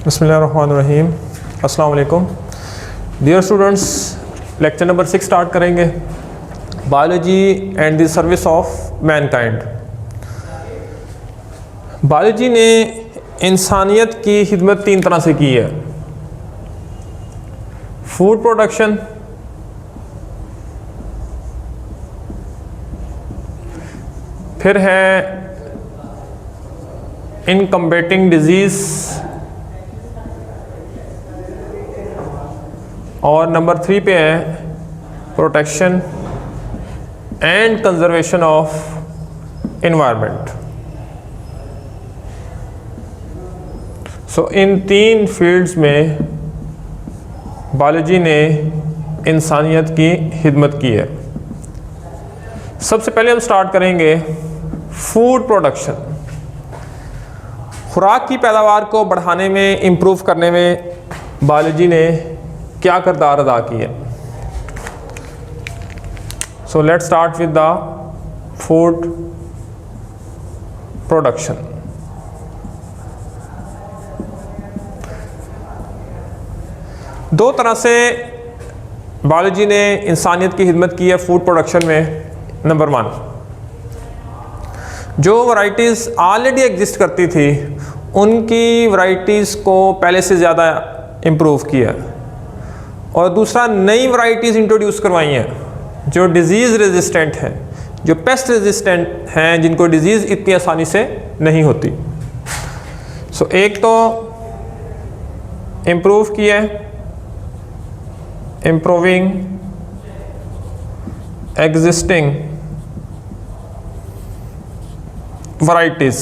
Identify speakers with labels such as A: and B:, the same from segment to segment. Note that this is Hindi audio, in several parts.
A: बिस्मिल्लाहिर्रहमानिर्रहीम। अस्सलाम वालेकुम dear students, lecture number 6 start करेंगे, biology and the service of mankind. Biology ने इंसानियत की खिदमत 3 तरह से की है। फूड प्रोडक्शन, फिर है इन कम्बेटिंग डिजीज़, और नंबर 3 पे है protection and conservation of environment. So in 3 fields में बायोलॉजी ने इंसानियत की खिदमत की है। सबसे पहले हम स्टार्ट करेंगे फूड प्रोडक्शन। खुराक की पैदावार को बढ़ाने में, इम्प्रूव करने में बायोलॉजी ने क्या किरदार अदा की है। So let's start with the food production. दो तरह से बायोलॉजी ने इंसानियत की खिदमत की है फूड प्रोडक्शन में। नंबर 1, जो वैरायटीज़ ऑलरेडी एग्जिस्ट करती थी उनकी वैरायटीज़ को पहले से ज़्यादा इम्प्रूव किया, और दूसरा नई वैरायटीज़ इंट्रोड्यूस करवाई हैं जो डिज़ीज़ रेजिस्टेंट हैं, जो पेस्ट रेजिस्टेंट हैं, जिनको डिज़ीज़ इतनी आसानी से नहीं होती। सो एक तो इम्प्रूव किया है, improving existing varieties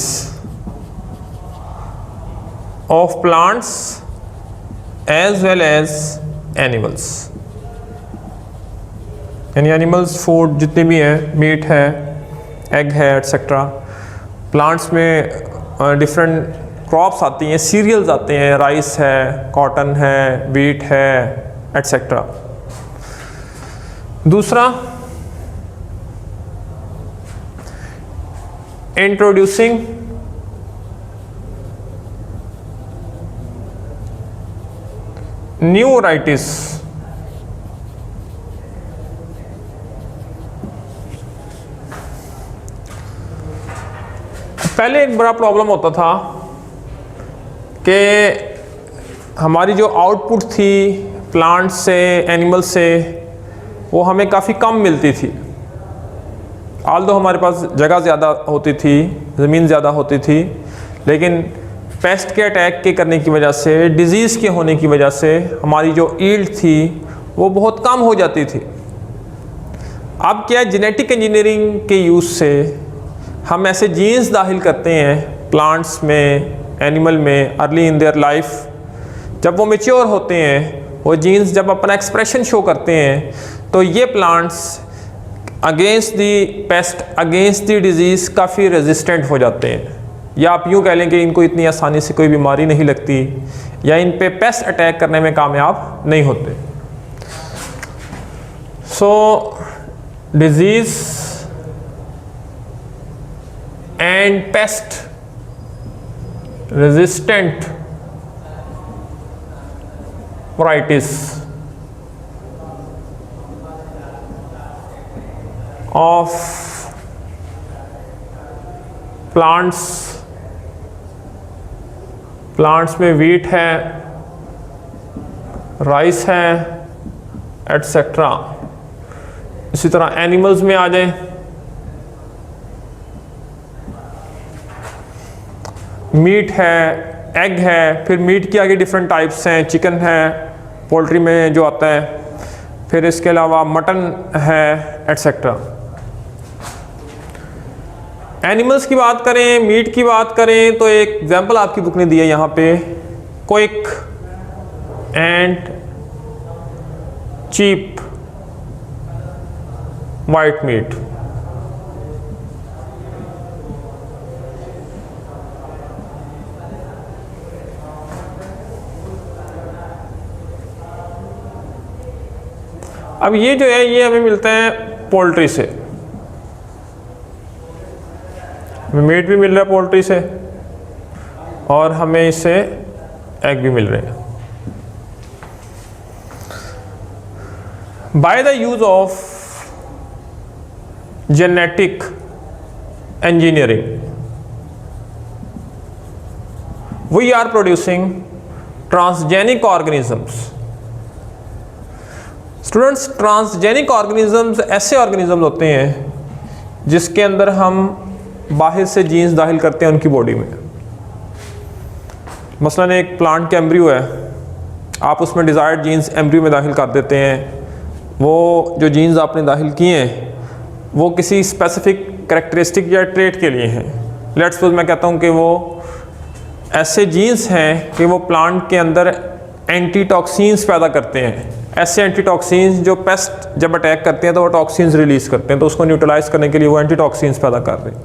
A: of plants as well as animals। यानी एनिमल्स फूड जितने भी हैं, मीट है, एग है, एट्सेट्रा। प्लांट्स में डिफरेंट क्रॉप्स आती हैं, सीरियल्स आते हैं, राइस है, कॉटन है, वीट है, एट्सेट्रा। दूसरा, इंट्रोड्यूसिंग न्यू वैरायटीज। पहले एक बड़ा प्रॉब्लम होता था कि हमारी जो आउटपुट थी प्लांट से, एनिमल से, वो हमें काफ़ी कम मिलती थी। आल्दो हमारे पास जगह ज़्यादा होती थी, ज़मीन ज़्यादा होती थी, लेकिन पेस्ट के अटैक के करने की वजह से, डिज़ीज़ के होने की वजह से हमारी जो ईल्ड थी वो बहुत कम हो जाती थी। अब क्या, जेनेटिक इंजीनियरिंग के यूज़ से हम ऐसे जीन्स दाखिल करते हैं प्लांट्स में, एनिमल में, अर्ली इन देयर लाइफ। जब वो मैच्योर होते हैं, वो जीन्स जब अपना एक्सप्रेशन शो करते हैं, तो ये plants against the paste, against the disease काफ़ी रेजिस्टेंट हो जाते हैं। या आप यूँ कह लें कि इनको इतनी आसानी से कोई बीमारी नहीं लगती, या इन पे पेस्ट अटैक करने में कामयाब नहीं होते। So disease and pest resistant varieties of plants में वीट है, राइस है, एट्सेट्रा। इसी तरह एनिमल्स में आ जाए, मीट है, एग है, फिर मीट की आगे डिफरेंट टाइप्स हैं, चिकन है, पोल्ट्री में जो आता है, फिर इसके अलावा मटन है, एट्सेट्रा। एनिमल्स की बात करें, मीट की बात करें, तो एक एग्जांपल आपकी बुक ने दिया यहाँ पे, quick and cheap white meat. अब ये जो है, ये हमें मिलता है पोल्ट्री से। मीट भी मिल रहा है पोल्ट्री से, और हमें इससे एग भी मिल रहे हैं। By the use of genetic engineering we are producing transgenic organisms। Students, transgenic organisms ऐसे ऑर्गेनिजम्स होते हैं जिसके अंदर हम बाहर से जीन्स दाखिल करते हैं उनकी बॉडी में। मसलन एक प्लांट का एम्ब्रियो है, आप उसमें डिज़ायर्ड जीन्स एम्ब्रियो में दाखिल कर देते हैं। वो जो जीन्स आपने दाखिल किए हैं वो किसी स्पेसिफिक कैरेक्टरिस्टिक या ट्रेट के लिए हैं। लेट्स सपोज मैं कहता हूँ कि वो ऐसे जीन्स हैं कि वो प्लांट के अंदर एंटीटॉक्सिन्स पैदा करते हैं। ऐसे एंटीटॉक्सिन्स जो पेस्ट जब अटैक करते हैं तो वो टॉक्सिन्स रिलीज़ करते हैं, तो उसको न्यूट्रलाइज करने के लिए वो एंटीटॉक्सिन्स पैदा कर रहे हैं।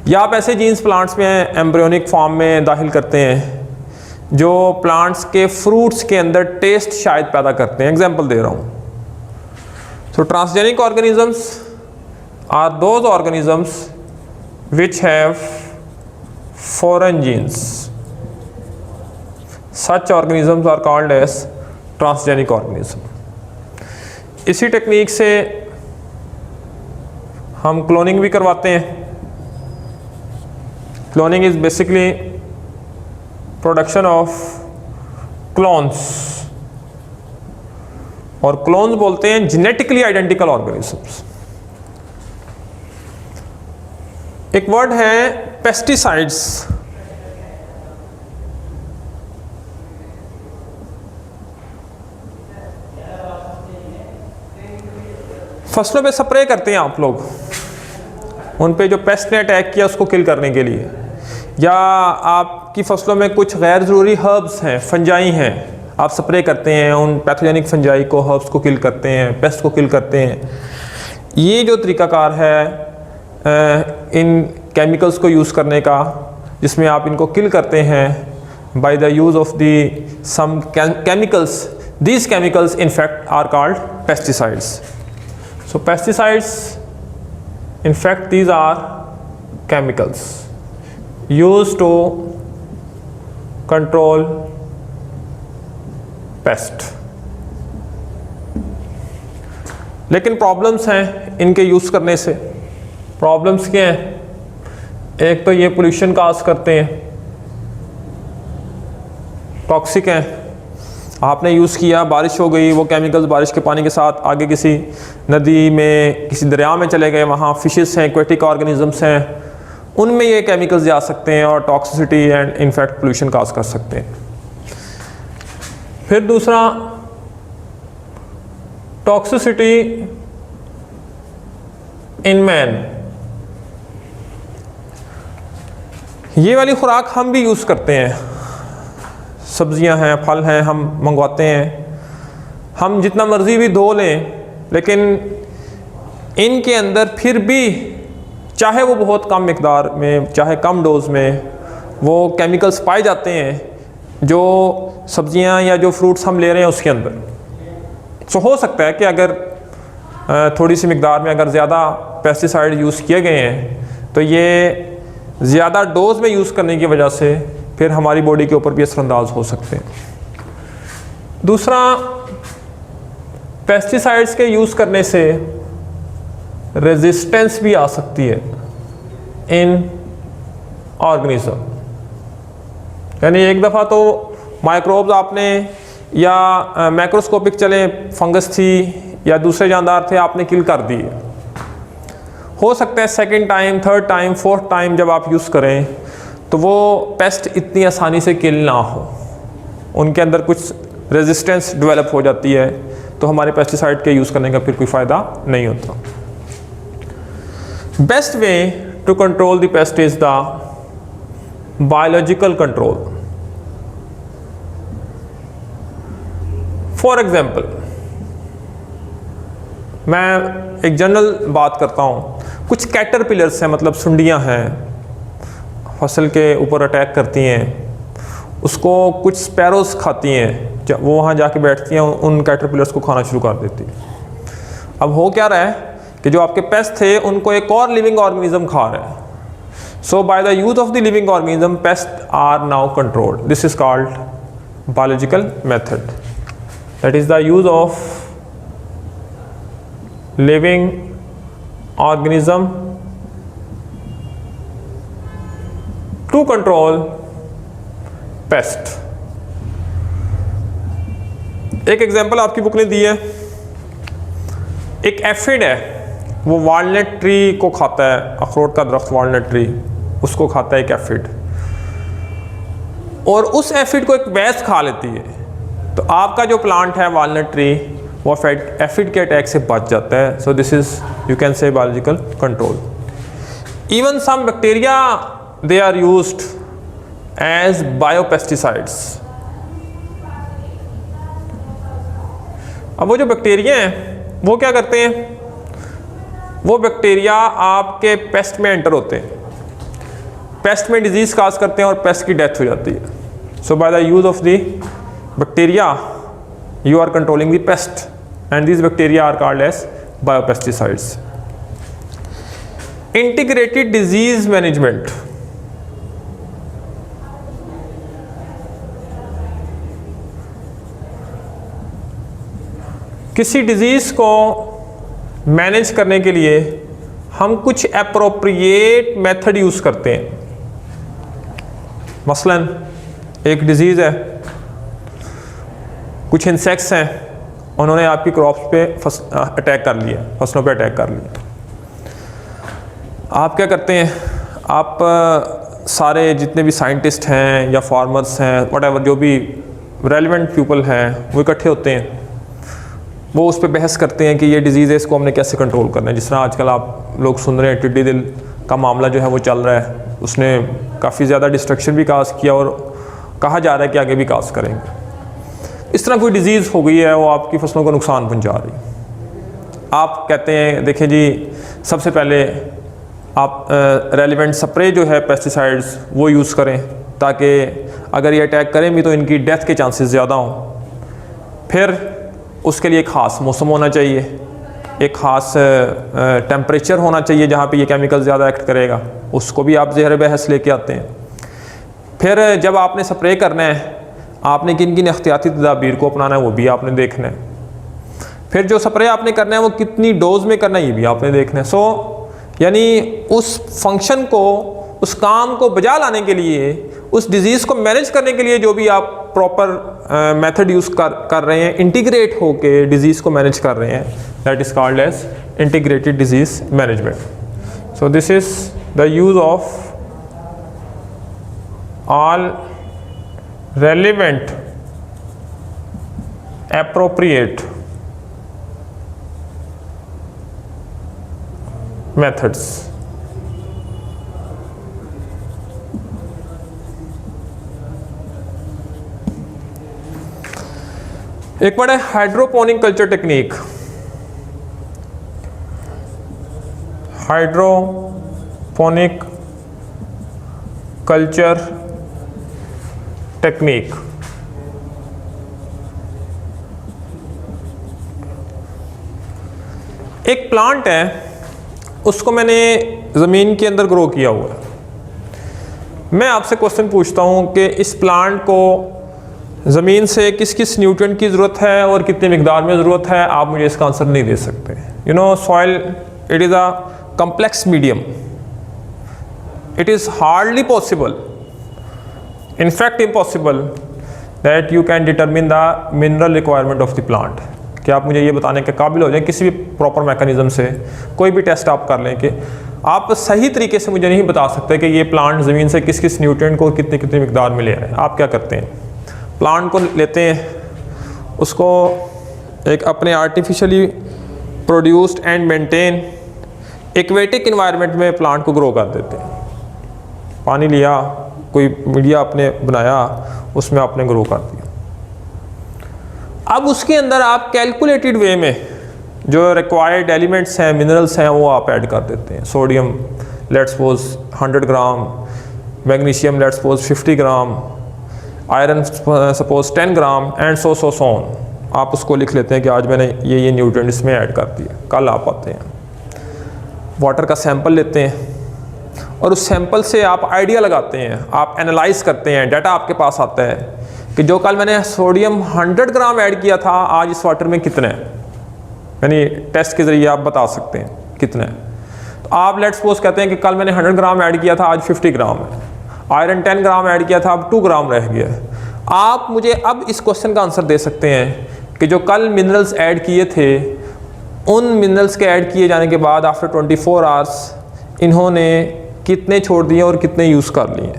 A: या आप ऐसे जीन्स प्लांट्स में एम्ब्रियोनिक फॉर्म में दाखिल करते हैं जो प्लांट्स के फ्रूट्स के अंदर टेस्ट शायद पैदा करते हैं। एग्जाम्पल दे रहा हूँ। So transgenic organisms are those organisms which have foreign genes. Such organisms are called as transgenic organism। इसी टेक्निक से हम क्लोनिंग भी करवाते हैं। Cloning is basically production of clones, और क्लोन्स बोलते हैं जेनेटिकली आइडेंटिकल ऑर्गेनिजम्स। एक वर्ड है पेस्टिसाइड्स। फसलों पे स्प्रे करते हैं आप लोग, उन पे जो पेस्ट ने अटैक किया उसको किल करने के लिए, या आपकी फसलों में कुछ गैर ज़रूरी हर्ब्स हैं, फंजाई हैं, आप स्प्रे करते हैं, उन पैथोजेनिक फंजाई को, हर्ब्स को किल करते हैं, पेस्ट को किल करते हैं। ये जो तरीक़ाकार है इन केमिकल्स को यूज़ करने का, जिसमें आप इनको किल करते हैं by the use of the some chemicals, these chemicals in fact are called pesticides. So pesticides in fact these are chemicals used to control pest. लेकिन प्रॉब्लम्स हैं इनके यूज़ करने से। प्रॉब्लम्स क्या हैं? एक तो ये पोल्यूशन काज करते हैं, टॉक्सिक हैं। आपने यूज़ किया, बारिश हो गई, वो केमिकल्स बारिश के पानी के साथ आगे किसी नदी में, किसी दरिया में चले गए, वहाँ फिशेस हैं, एक्वेटिक ऑर्गेनिजम्स हैं, उनमें ये केमिकल्स जा सकते हैं और टॉक्सिसिटी एंड इनफैक्ट पोल्यूशन काज कर सकते हैं। फिर दूसरा, टॉक्सिसिटी इन मैन। ये वाली खुराक हम भी यूज़ करते हैं, सब्जियां हैं, फल हैं, हम मंगवाते हैं, हम जितना मर्ज़ी भी धो लें, लेकिन इनके अंदर फिर भी चाहे वो बहुत कम मिकदार में, चाहे कम डोज में, वो केमिकल्स पाए जाते हैं जो सब्जियां या जो फ्रूट्स हम ले रहे हैं उसके अंदर। सो हो सकता है कि अगर थोड़ी सी मिकदार में अगर ज़्यादा पेस्टिसाइड यूज़ किए गए हैं तो ये ज़्यादा डोज में यूज़ करने की वजह से फिर हमारी बॉडी के ऊपर भी असरअंदाज हो सकते हैं। दूसरा, पेस्टिसाइड्स के यूज़ करने से रेजिस्टेंस भी आ सकती है इन ऑर्गेनिज्म। यानी एक दफ़ा तो माइक्रोब्स आपने या मैक्रोस्कोपिक चले, फंगस थी या दूसरे जानदार थे, आपने किल कर दिए। हो सकता है second time, third time, fourth time जब आप यूज़ करें तो वो पेस्ट इतनी आसानी से किल ना हो, उनके अंदर कुछ रेजिस्टेंस डेवलप हो जाती है, तो हमारे पेस्टिसाइड के यूज़ करने का फिर कोई फ़ायदा नहीं होता। Best way to control the pest is the biological control. For example, मैं एक जनरल बात करता हूँ। कुछ कैटरपिलर्स हैं, मतलब सुंडियाँ हैं, फसल के ऊपर अटैक करती हैं, उसको कुछ स्पैरोज खाती हैं, जब वो वहाँ जाके बैठती हैं उन कैटरपिलर्स को खाना शुरू कर देती हैं। अब हो क्या रहा है कि जो आपके पेस्ट थे उनको एक और लिविंग ऑर्गेनिज्म खा रहा है। So by the use of the living organism pest are now controlled. This is called biological method, that is the use of living organism to control pest. एक एग्जांपल आपकी बुक ने दी है, एक एफिड है, वो वालनट ट्री को खाता है, अखरोट का दरख्त वालनट ट्री, उसको खाता है एक एफिड, और उस एफिड को एक वैस खा लेती है, तो आपका जो प्लांट है वालनट ट्री वो एफिड के अटैक से बच जाता है. So this is you can say biological control. Even some bacteria they are used as biopesticides. अब वो जो बैक्टीरिया हैं वो क्या करते हैं, वो बैक्टीरिया आपके पेस्ट में एंटर होते हैं, पेस्ट में डिजीज काज करते हैं और पेस्ट की डेथ हो जाती है. So by the use of the bacteria you are controlling the pest, and these bacteria are called as biopesticides. Integrated disease management. किसी डिजीज को मैनेज करने के लिए हम कुछ एप्रोप्रिएट मेथड यूज करते हैं. मसलन एक डिजीज है, कुछ इंसेक्ट्स हैं, उन्होंने आपकी क्रॉप्स पे अटैक कर लिया, फसलों पे अटैक कर लिया. आप क्या करते हैं, आप सारे जितने भी साइंटिस्ट हैं या फार्मर्स हैं, व्हाटएवर जो भी रेलेवेंट पीपल हैं, वो इकट्ठे होते हैं, वो उस पर बहस करते हैं कि ये डिजीज़ है, इसको हमने कैसे कंट्रोल करना है. जिस तरह आजकल आप लोग सुन रहे हैं, टिड्डी दिल का मामला जो है वो चल रहा है, उसने काफ़ी ज़्यादा डिस्ट्रक्शन भी काज किया और कहा जा रहा है कि आगे भी काज करेंगे. इस तरह कोई डिज़ीज़ हो गई है, वो आपकी फसलों को नुकसान पहुंचा रही. आप कहते हैं देखिए जी, सबसे पहले आप रेलेवेंट स्प्रे जो है पेस्टिसाइड्स वो यूज़ करें, ताकि अगर ये अटैक करें भी तो इनकी डेथ के चांसेस ज़्यादा हों. फिर उसके लिए एक ख़ास मौसम होना चाहिए, एक ख़ास टेम्परेचर होना चाहिए जहाँ पे ये केमिकल ज़्यादा एक्ट करेगा, उसको भी आप ज़हर बहस लेके आते हैं. फिर जब आपने स्प्रे करना है, आपने किन किन एहतियाती तदाबीर को अपनाना है वो भी आपने देखना है. फिर जो स्प्रे आपने करना है वो कितनी डोज में करना है ये भी आपने देखना है. सो यानी उस फंक्शन को, उस काम को बजा लाने के लिए, उस डिज़ीज़ को मैनेज करने के लिए जो भी आप प्रॉपर मेथड यूज़ कर रहे हैं, इंटीग्रेट होके डिज़ीज़ को मैनेज कर रहे हैं, that is called as integrated disease management. So this is the use of all relevant appropriate methods. एक वर्ड है hydroponic culture technique. Hydroponic culture technique. एक प्लांट है, उसको मैंने ज़मीन के अंदर ग्रो किया हुआ है. मैं आपसे क्वेश्चन पूछता हूँ कि इस प्लांट को ज़मीन से किस किस न्यूट्रिएंट की ज़रूरत है और कितनी मिकदार में ज़रूरत है, आप मुझे इसका आंसर नहीं दे सकते. You know, soil it is a complex medium, it is hardly possible, in fact impossible, that you can determine the mineral requirement of the plant. कि आप मुझे ये बताने के काबिल हो जाए किसी भी प्रॉपर मैकेनिज्म से, कोई भी टेस्ट आप कर लें कि आप सही तरीके से मुझे नहीं बता सकते कि ये प्लांट ज़मीन से किस किस न्यूट्रिएंट को कितनी कितनी मिकदार में ले आए. आप क्या करते हैं, प्लांट को लेते हैं, उसको एक अपने artificially produced and maintain aquatic environment में प्लांट को ग्रो कर देते हैं. पानी लिया, कोई मीडिया आपने बनाया, उसमें आपने ग्रो कर दिया. अब उसके अंदर आप कैलकुलेटेड वे में जो रिक्वायर्ड एलिमेंट्स हैं, मिनरल्स हैं, वो आप ऐड कर देते हैं. Sodium let's suppose 100 gram, magnesium let's suppose 50 gram, iron suppose 10 gram and so on. आप उसको लिख लेते हैं कि आज मैंने ये न्यूट्रिएंट इसमें ऐड कर दिया. कल आप आते हैं, वाटर का सैंपल लेते हैं और उस सैंपल से आप आइडिया लगाते हैं, आप एनालाइज करते हैं, डाटा आपके पास आता है कि जो कल मैंने सोडियम 100 ग्राम ऐड किया था आज इस वाटर में कितना है, यानी टेस्ट के ज़रिए आप बता सकते हैं कितना है। तो आप लेट्स सपोज कहते हैं कि कल मैंने 100 ग्राम ऐड किया था आज 50 ग्राम है, आयरन 10 ग्राम ऐड किया था अब 2 ग्राम रह गया है। आप मुझे अब इस क्वेश्चन का आंसर दे सकते हैं कि जो कल मिनरल्स ऐड किए थे उन मिनरल्स के ऐड किए जाने के बाद आफ्टर 24 आवर्स इन्होंने कितने छोड़ दिए और कितने यूज़ कर लिए,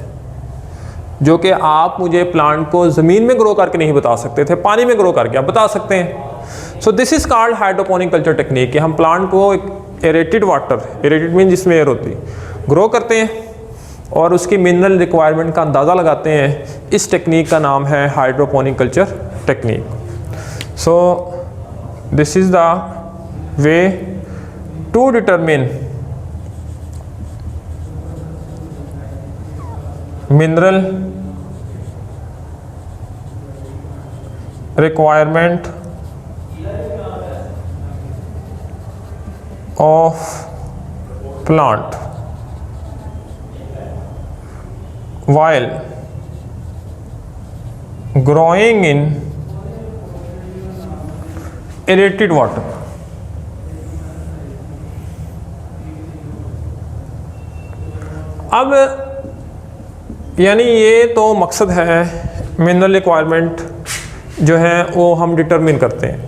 A: जो कि आप मुझे प्लांट को ज़मीन में ग्रो करके नहीं बता सकते थे, पानी में ग्रो करके आप बता सकते हैं। सो this is called hydroponic culture technique कि हम प्लांट को एक एरेटेड वाटर, एरेटेड मीन जिसमें एयर होती, ग्रो करते हैं और उसकी मिनरल रिक्वायरमेंट का अंदाज़ा लगाते हैं। इस टेक्निक का नाम है hydroponic culture technique. So this is the way to determine mineral requirement of plant while growing in aerated water। अब यानी ये तो मकसद है मिनरल रिक्वायरमेंट जो है वो हम डिटरमिन करते हैं।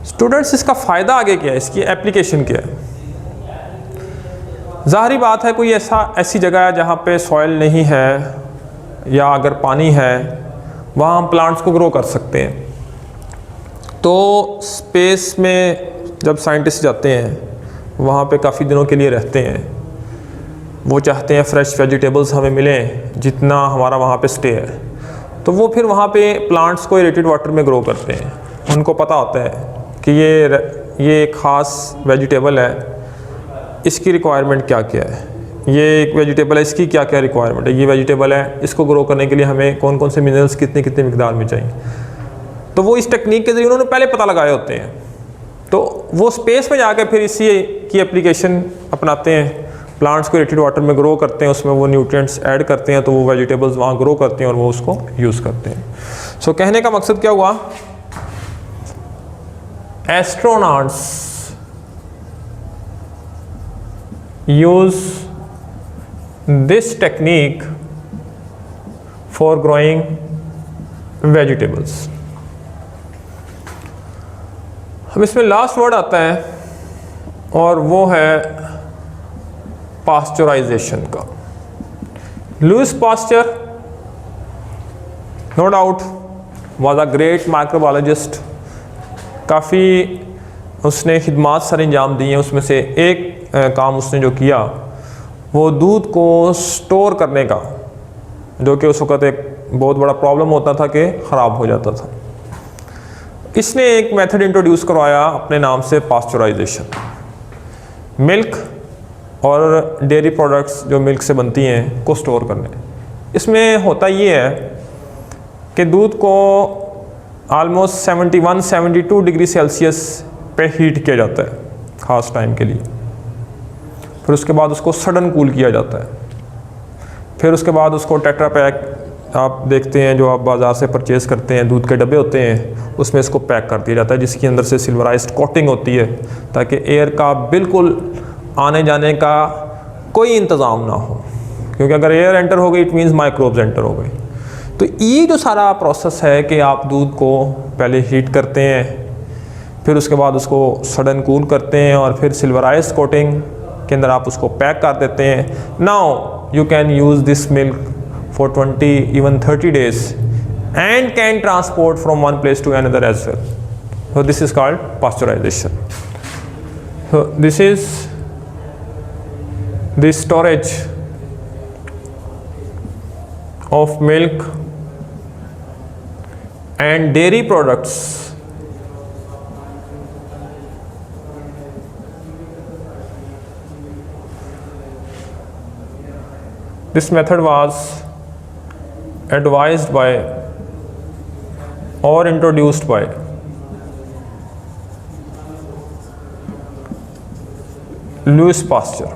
A: स्टूडेंट्स इसका फ़ायदा आगे क्या है, इसकी एप्लीकेशन क्या है? ज़ाहिरी बात है कोई ऐसी जगह है जहाँ पे सॉइल नहीं है या अगर पानी है वहाँ हम प्लांट्स को ग्रो कर सकते हैं। तो स्पेस में जब साइंटिस्ट जाते हैं वहाँ पे काफ़ी दिनों के लिए रहते हैं, वो चाहते हैं फ्रेश वेजिटेबल्स हमें मिलें जितना हमारा वहाँ पे स्टे है, तो वो फिर वहाँ पे प्लांट्स को एरेटेड वाटर में ग्रो करते हैं। उनको पता होता है कि ये एक ख़ास वेजिटेबल है, इसकी रिक्वायरमेंट क्या क्या है, ये एक वेजिटेबल है इसकी क्या क्या रिक्वायरमेंट है, ये वेजिटेबल है इसको ग्रो करने के लिए हमें कौन कौन से मिनरल्स कितने कितने मिकदार में चाहिए। तो वो इस टेक्निक के ज़रिए उन्होंने पहले पता लगाए होते हैं, तो वो स्पेस में जाकर फिर इसी की एप्लीकेशन अपनाते हैं, प्लांट्स को एरेटेड वाटर में ग्रो करते हैं, उसमें वो न्यूट्रिएंट्स ऐड करते हैं तो वो वेजिटेबल्स वहाँ ग्रो करते हैं और वो उसको यूज़ करते हैं। सो कहने का मकसद क्या हुआ, astronauts use this technique for growing vegetables. हम इसमें लास्ट वर्ड आता है और वो है पास्चराइजेशन का। Louis Pasteur no doubt was a great microbiologist, काफ़ी उसने खिदमात सारे अंजाम दिए हैं। उसमें से एक काम उसने जो किया वो दूध को स्टोर करने का, जो कि उस वक़्त एक बहुत बड़ा प्रॉब्लम होता था कि ख़राब हो जाता था। इसने एक मेथड इंट्रोड्यूस करवाया अपने नाम से पास्चराइजेशन। मिल्क और डेयरी प्रोडक्ट्स जो मिल्क से बनती हैं को स्टोर करने। इसमें होता ये है कि दूध को आलमोस्ट 71-72 डिग्री सेल्सियस पे हीट किया जाता है ख़ास टाइम के लिए, फिर उसके बाद उसको सडन कूल किया जाता है, फिर उसके बाद उसको टेट्रा पैक आप देखते हैं जो आप बाज़ार से परचेज़ करते हैं, दूध के डब्बे होते हैं, उसमें इसको पैक कर दिया जाता है जिसके अंदर से सिल्वराइज्ड कोटिंग होती है ताकि एयर का बिल्कुल आने जाने का कोई इंतज़ाम ना हो, क्योंकि अगर एयर एंटर हो गई इट मीन्स माइक्रोब्स एंटर हो गई। तो ये जो सारा प्रोसेस है कि आप दूध को पहले हीट करते हैं, फिर उसके बाद उसको सडन कूल करते हैं और फिर सिल्वराइज्ड कोटिंग के अंदर आप उसको पैक कर देते हैं। Now you can use this milk for 20 even 30 days and can transport from one place to another as well. So this is called pasteurization. So this is the storage of milk and dairy products this method was advised by or introduced by Louis Pasteur.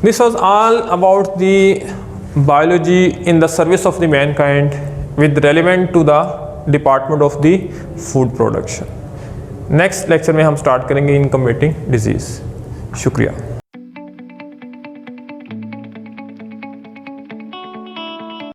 A: This was all about the biology in the service of the mankind with relevant to the department of the food production. Next lecture में हम स्टार्ट करेंगे इनकम्बेटिंग डिजीज़। शुक्रिया।